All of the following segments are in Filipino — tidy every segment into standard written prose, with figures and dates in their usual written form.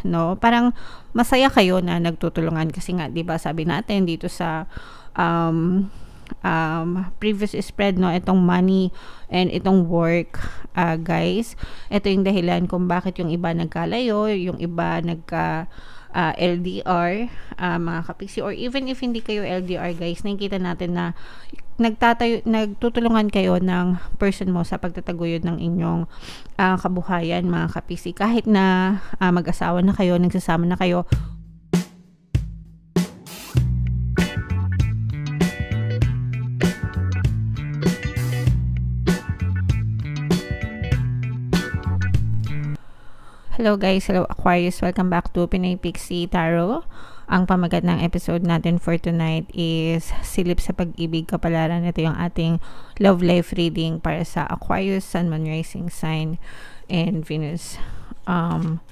no? Parang masaya kayo na nagtutulungan kasi nga 'di ba sabi natin dito sa um, previous spread, no, itong money and itong work, guys, ito yung dahilan kung bakit yung iba nagkalayo, yung iba nagka LDR, mga kapiksi, or even if hindi kayo LDR, guys, nakikita natin na nagtutulungan kayo ng person mo sa pagtataguyod ng inyong kabuhayan, mga kapiksi, kahit na mag-asawa na kayo, nagsasama na kayo. Hello guys, hello Aquarius, welcome back to Pinoy Pixie Tarot. Ang pamagat ng episode natin for tonight is Silip sa Pag-ibig, Kapalaran. Ito yung ating love life reading para sa Aquarius, Sun, Moon, Rising Sign, and Venus.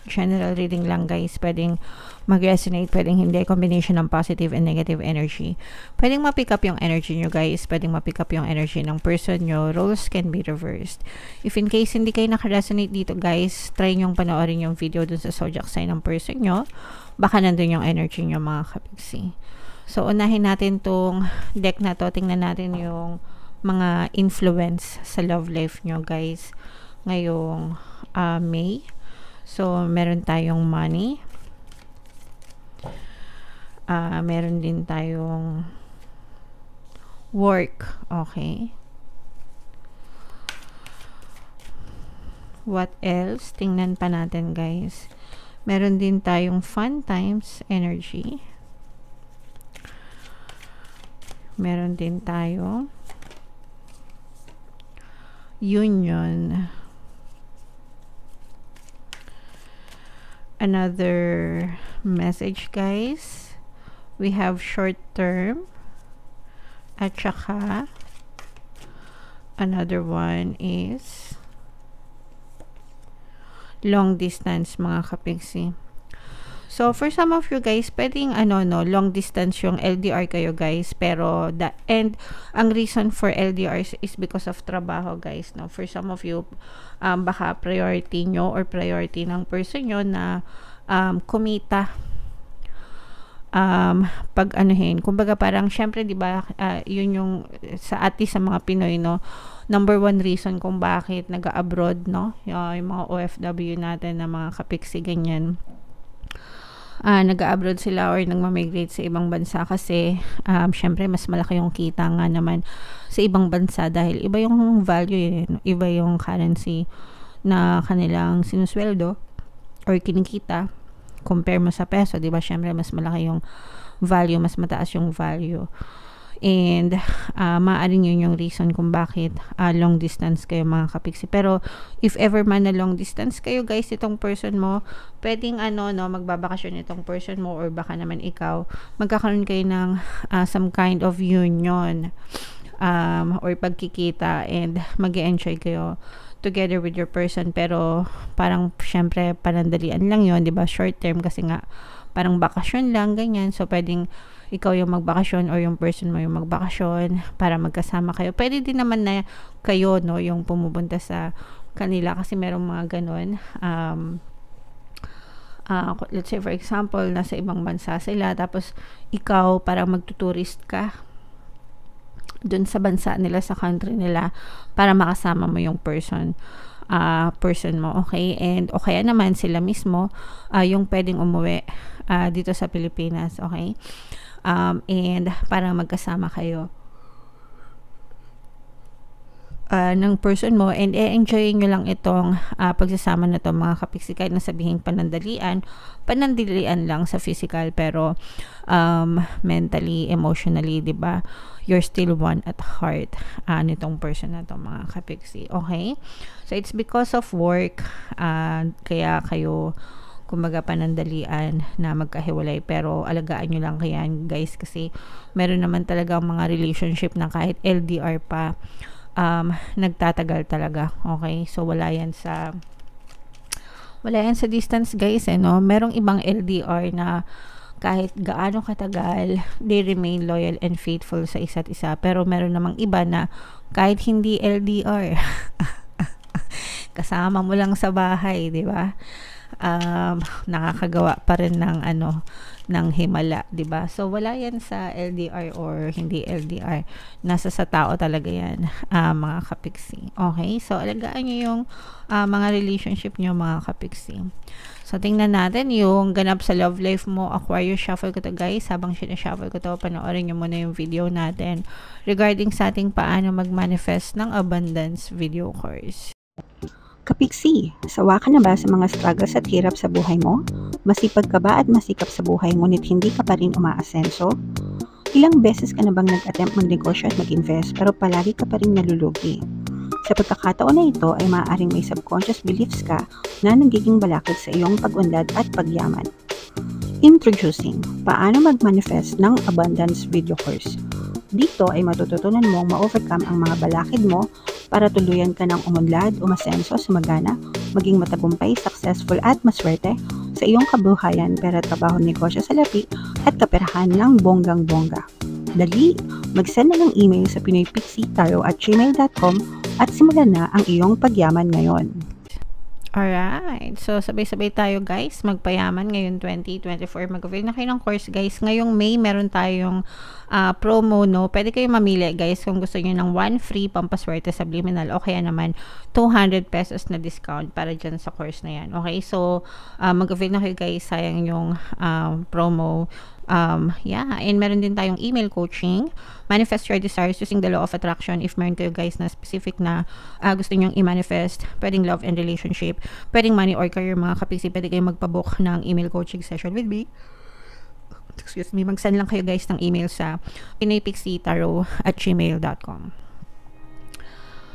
General reading lang, guys. Pwedeng mag-resonate, pwedeng hindi. Combination ng positive and negative energy. Pwedeng ma-pick up yung energy nyo, guys. Pwedeng ma-pick up yung energy ng person nyo. Roles can be reversed. If in case hindi kayo naka-resonate dito, guys, try nyong panoorin yung video dun sa zodiac sign ng person nyo. Baka nandun yung energy nyo, mga kapiksi. So, unahin natin tong deck na to. Tingnan natin yung mga influence sa love life nyo, guys, ngayong May. So, meron tayong money. Meron din tayong work. Okay. What else? Tingnan pa natin, guys. Meron din tayong fun times, energy. Meron din tayo union. Another message, guys. We have short term. At saka another one is long distance, mga kapiksi. So, for some of you guys, pwedeng long distance yung LDR kayo, guys. Pero, ang reason for LDR is because of trabaho, guys. No? For some of you, baka priority nyo or priority ng person nyo na kumita. Kumbaga parang, syempre, di ba, yun yung, sa mga Pinoy, no? Number one reason kung bakit nag-abroad, no? Yung mga OFW natin na mga kapiksi, ganyan. Nag-abroad sila or nagmamigrate sa ibang bansa kasi syempre mas malaki yung kita nga naman sa ibang bansa dahil iba yung value, iba yung currency na kanilang sinusweldo or kinikita compare mo sa peso, di ba? Syempre mas malaki yung value, mas mataas yung value. And maaaring yun yung reason kung bakit long distance kayo, mga kapiksi. Pero if ever man na long distance kayo, guys, itong person mo, pwedeng magbabakasyon itong person mo or baka naman ikaw, magkakaroon kayo ng some kind of union or pagkikita and mag-enjoy kayo together with your person. Pero parang syempre panandalian lang yun, di ba? Short term kasi nga parang bakasyon lang, ganyan. So pwedeng ikaw yung magbakasyon or yung person mo yung magbakasyon para magkasama kayo. Pwede din naman na kayo, no, yung pumupunta sa kanila kasi merong mga ganun. Let's say for example, nasa ibang bansa sila tapos ikaw parang magtuturist ka dun sa bansa nila, sa country nila para makasama mo yung person mo, okay? And o kaya naman sila mismo yung pwedeng umuwi dito sa Pilipinas, okay? And para magkasama kayo ng person mo and enjoyin nyo lang itong pagsasama na to, mga kapiksi. Kahit na sabihin panandalian lang sa physical pero mentally, emotionally, diba, you're still one at heart nitong person na to, mga kapiksi, okay? So it's because of work kaya kayo kumbaga panandalian na magkahiwalay, pero alagaan nyo lang kaya, guys, kasi meron naman talaga mga relationship na kahit LDR pa nagtatagal talaga, okay? So wala yan sa distance, guys, no? Merong ibang LDR na kahit gaano katagal, they remain loyal and faithful sa isa't isa, pero meron namang iba na kahit hindi LDR kasama mo lang sa bahay, di ba? nakakagawa pa rin ng ng himala, 'di ba? So wala yan sa LDR or hindi LDR. Nasa sa tao talaga yan, mga kapiksi. Okay? So alagaan niyo yung mga relationship niyo, mga kapiksi. So tingnan natin yung ganap sa love life mo. Aquarius, shuffle ko to guys. Habang sinashuffle ko to, panoorin niyo muna yung video natin regarding sa ating paano mag-manifest ng abundance video course. Kapiksi, sawa ka na ba sa mga struggles at hirap sa buhay mo? Masipag ka ba at masikap sa buhay ngunit hindi ka pa rin umaasenso? Ilang beses ka na bang nag-attempt magnegosyo at mag-invest pero palagi ka pa rin nalulugi? Sa pagkakataon na ito ay maaaring may subconscious beliefs ka na nagiging balakid sa iyong pag-unlad at pagyaman. Introducing, paano mag-manifest ng abundance video course. Dito ay matututunan mong ma-overcome ang mga balakid mo para tuluyan ka ng umunlad, umasenso, sumagana, maging matagumpay, successful at maswerte sa iyong kabuhayan, pera, trabaho, negosyo, salapi at kaperahan ng bonggang-bongga. Dali, mag-send na ng email sa pinoypixitaro@gmail.com at simulan na ang iyong pagyaman ngayon. Alright. So, sabay-sabay tayo guys. Magpayaman ngayon 2024. Mag-avail na kayo ng course guys. Ngayong May, meron tayong promo, no? Pwede kayo mamili guys kung gusto niyo ng 1 free pampaswerte subliminal o kaya naman 200 pesos na discount para dyan sa course na yan. Okay? So, mag-avail na kayo guys. Sayang yung promo. Yeah, and meron din tayong email coaching, manifest your desires using the law of attraction. If meron kayo guys na specific na gusto nyong i-manifest, pwedeng love and relationship, pwedeng money or career, mga kapiksi, pwede kayo magpabook ng email coaching session with me. Excuse me, mag-send lang kayo guys ng email sa pinoypixitaro@gmail.com.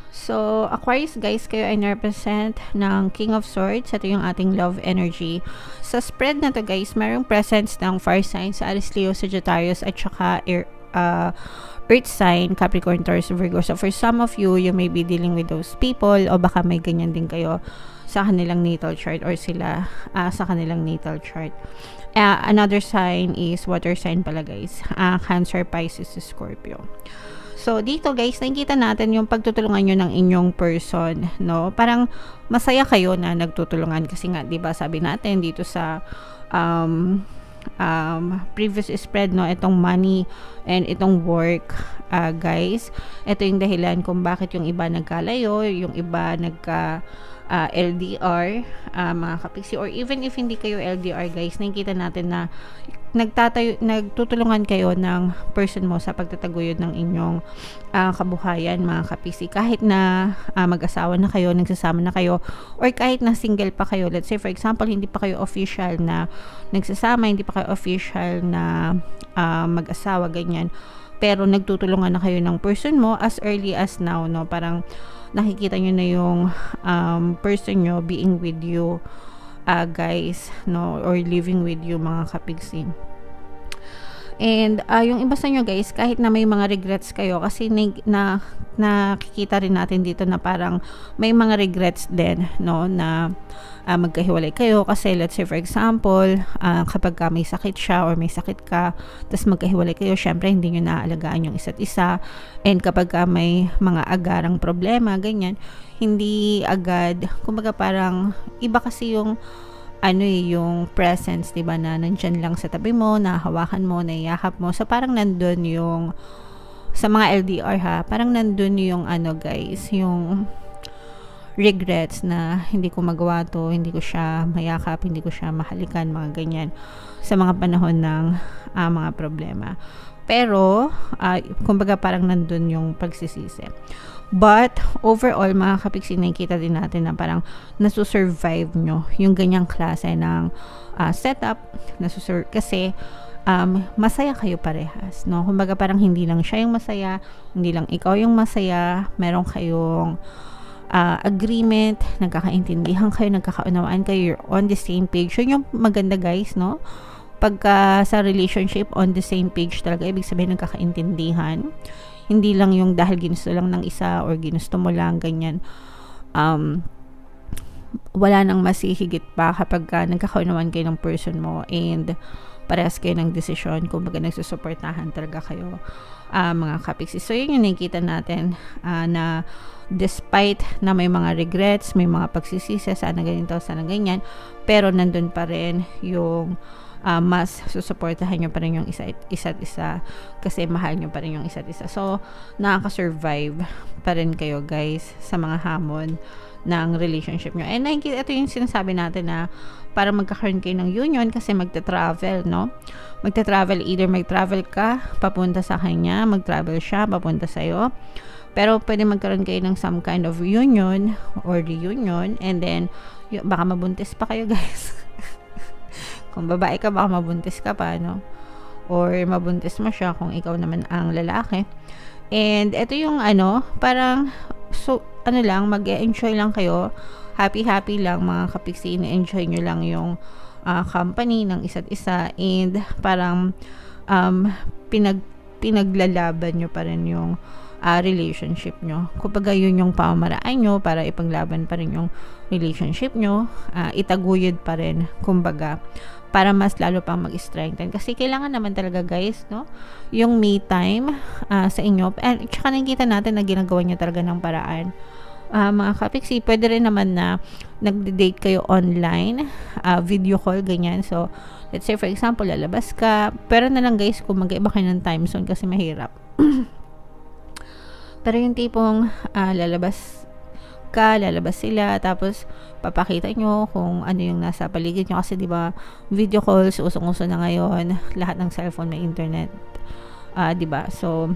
So, Aquarius guys, kayo ay na-represent ng King of Swords. Ito yung ating love energy. Sa spread na to guys, mayroong presence ng fire signs, Aries, Leo, Sagittarius, at saka Earth sign, Capricorn, Taurus, Virgo. So, for some of you, you may be dealing with those people o baka may ganyan din kayo sa kanilang natal chart or sila sa kanilang natal chart. Another sign is water sign pala guys. Cancer, Pisces, Scorpio. So, dito guys, nakikita natin yung pagtutulungan nyo ng inyong person, no? Parang masaya kayo na nagtutulungan kasi nga, 'di ba, sabi natin dito sa previous spread, no, itong money and itong work, guys, ito yung dahilan kung bakit yung iba nagkalayo, yung iba nagka LDR, mga kapiksi, or even if hindi kayo LDR guys, nakikita natin na nagtutulungan kayo ng person mo sa pagtataguyod ng inyong kabuhayan, mga kapiksi, kahit na mag-asawa na kayo, nagsasama na kayo, or kahit na single pa kayo. Let's say for example, hindi pa kayo official na nagsasama, hindi pa kayo official na mag-asawa, ganyan, pero nagtutulungan na kayo ng person mo as early as now, no? Parang nakikita nyo na yung person nyo being with you, guys, no, or living with you, mga kapigsi. And yung iba sa nyo guys, kahit na may mga regrets kayo, kasi nakikita rin natin dito na parang may mga regrets din, no, na magkahiwalay kayo. Kasi let's say for example, kapag may sakit siya or may sakit ka, tapos magkahiwalay kayo, syempre hindi nyo naaalagaan yung isa't isa. And kapag may mga agarang problema, ganyan, hindi agad, kumbaga parang iba kasi yung yung presence, 'di ba, na nandiyan lang sa tabi mo, nahawakan mo, naiyakap mo. So parang nandun yung sa mga LDR, ha, parang nandun yung guys, yung regrets na hindi ko magawa to, hindi ko siya mayakap, hindi ko siya mahalikan, mga ganyan, sa mga panahon ng mga problema. Pero kumbaga parang nandun yung pagsisisi. But overall, mga kapiksi, nakikita din natin na parang nasusurvive nyo yung ganyang klase ng setup, kasi masaya kayo parehas, no? Kumbaga parang hindi lang siya yung masaya, hindi lang ikaw yung masaya, meron kayong agreement, nagkakaintindihan kayo, nagkakaunawaan kayo, you're on the same page. Yun yung maganda guys, no? Pagka sa relationship, on the same page talaga, ibig sabihin nagkakaintindihan. Hindi lang yung dahil ginusto lang ng isa or ginusto mo lang, ganyan. wala nang masihigit pa kapag nagkakaunawan kayo ng person mo and parehas kayo ng desisyon, kumbaga nagsusuportahan talaga kayo, mga kapiksi. So yun yung nakikita natin, na despite na may mga regrets, may mga pagsisisi, sana ganito, sana ganyan, pero nandun pa rin yung mas susuportahan nyo pa rin yung isa't isa kasi mahal nyo pa rin yung isa't isa. So nakaka-survive pa rin kayo guys sa mga hamon ng relationship nyo. And ito yung sinasabi natin na para magkakaroon kayo ng union kasi magta-travel, no? Magta-travel, either mag-travel ka papunta sa kanya, mag-travel siya papunta sa'yo, pero pwede magkaroon kayo ng some kind of union or reunion, and then baka mabuntis pa kayo guys. Kung babae ka, baka mabuntis ka pa, no? Or mabuntis mo siya kung ikaw naman ang lalaki. And ito yung parang lang, mag-enjoy lang kayo, happy lang mga kapiksi, na-enjoy nyo lang yung company ng isa't isa, and parang pinaglalaban nyo pa rin yung relationship nyo. Kumbaga yun yung pamamaraan nyo para ipaglaban pa rin yung relationship nyo, itaguyod pa rin, kumbaga, para mas lalo pang mag-strengthen. Kasi kailangan naman talaga guys, no, yung me time sa inyo. And tsaka nakikita natin na ginagawa nyo talaga ng paraan. Mga kapiksi, pwede rin naman na nagde-date kayo online, video call, ganyan. So let's say for example, lalabas ka, pero na lang guys kung mag-iba kayo ng time zone kasi mahirap. Pero yung tipong lalabas sila, tapos papakita nyo kung ano yung nasa paligid nyo, kasi diba video calls usong-uso na ngayon, lahat ng cellphone may internet, diba? So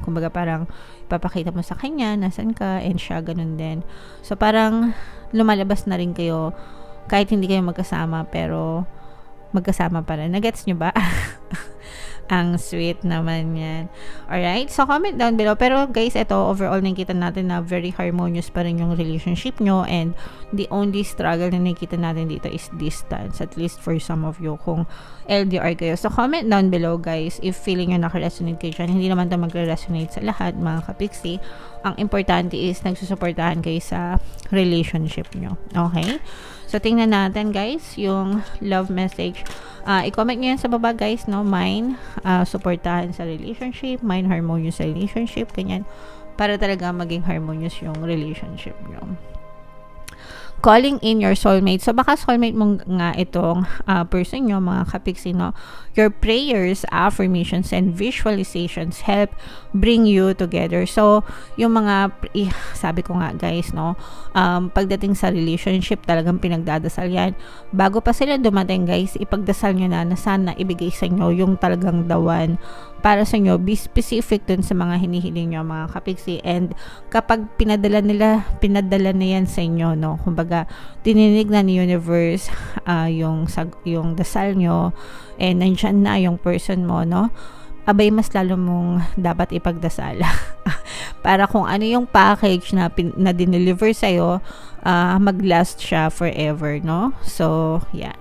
kumbaga parang papakita mo sa kanya nasan ka, and siya ganun din. So parang lumalabas na rin kayo kahit hindi kayo magkasama, pero magkasama pa rin. Nagets nyo ba? Ang sweet naman yan. Alright, so comment down below. Pero guys, ito overall nakikita natin na very harmonious pa rin yung relationship nyo, and the only struggle na nakikita natin dito is distance, at least for some of you kung LDR kayo. So comment down below guys if feeling nyo nakaresonate kayo dyan. Hindi naman ito magre-resonate sa lahat mga kapiksi. Ang importante is nagsusuportahan kayo sa relationship nyo. Okay? So tingnan natin guys yung love message. I-comment nyo yan sa baba guys, no? Mine, suportahan sa relationship, mine harmonious sa relationship, ganyan, para talaga maging harmonious yung relationship nyo. Calling in your soulmate. So baka soulmate mo nga itong person nyo mga kapiksi, no? Your prayers, affirmations, and visualizations help bring you together. So yung mga sabi ko nga guys, no, pagdating sa relationship talagang pinagdadasal yan. Bago pa sila dumating guys, ipagdasal nyo na sana ibigay sa inyo yung talagang dawan para sa inyo. Be specific dun sa mga hinihiling nyo mga kapiksi, and kapag pinadala na yan sa inyo, no, kumbaga dininig na ni universe yung dasal nyo, and nandyan na yung person mo, no, abay mas lalo mong dapat ipagdasal para kung ano yung package na dineliver sa'yo, mag-last siya forever, no? So yeah.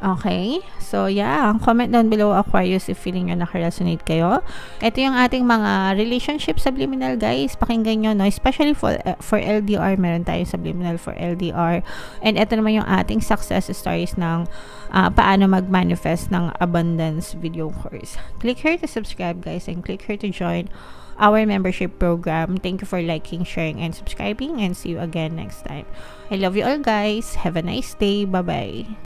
Okay, so yeah, comment down below Aquarius if feeling nyo nakaresonate kayo. Ito yung ating mga relationship subliminal guys, pakinggan nyo, no? Especially for LDR, meron tayo subliminal for LDR, and ito naman yung ating success stories ng paano mag-manifest ng abundance video course. Click here to subscribe guys, and click here to join our membership program. Thank you for liking, sharing, and subscribing, and see you again next time. I love you all guys. Have a nice day. Bye bye.